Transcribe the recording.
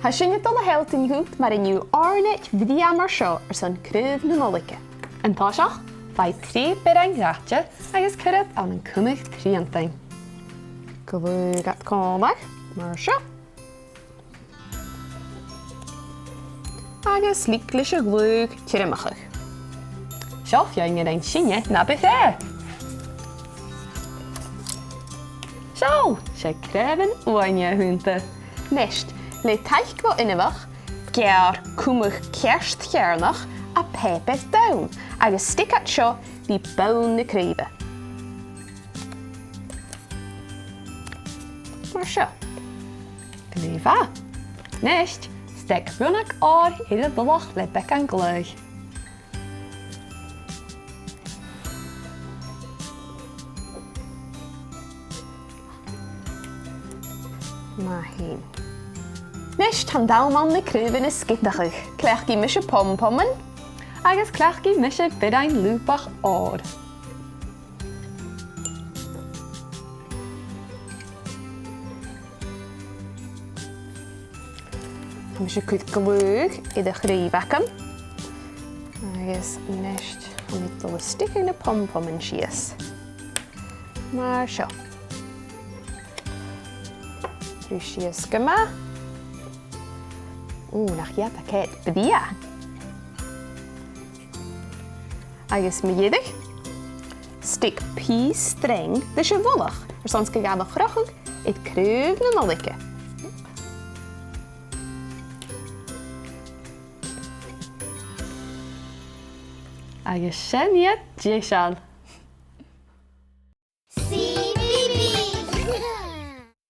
Tá sin dul a héilt in gút mar inniu Òrnaid bhí mar seo ar san Craoibh Nollaig. An tá seach fai trí berain ráte agus curad an an cumach tríantain. Glúg at cómach mar seo. Agus líc leis a glúg tírimachach. Seo fiáin ar ein sinne na bethé. Seo, sé craibhann uaine húnta. Neist, le taich go inmhach, gear cúmach cearst chearnach a pepes down, agus stick at seo bhí bón na Craoibh. Mar seo. Gníomha. Neist, stek brúnach ár iad a bhlach le bec an gluig. Na hyn. Neist, tan dawman na Craoibh na skidachach. Clech gi mis y pom-pommen. Agus clechgi mis y berain lúpach ár. Mis y cwyd glwg i dy Craoibh agus neist, am i dod stick yn y pom-pommen sias. Mar sio. Rwy sias gyma. Nach iad a ced byddia. Agus mi iedig. Stick pea string dys y volach. Sons gagad o chrochog i'r Craoibh Nollaig. Agus sin iad, díag seall.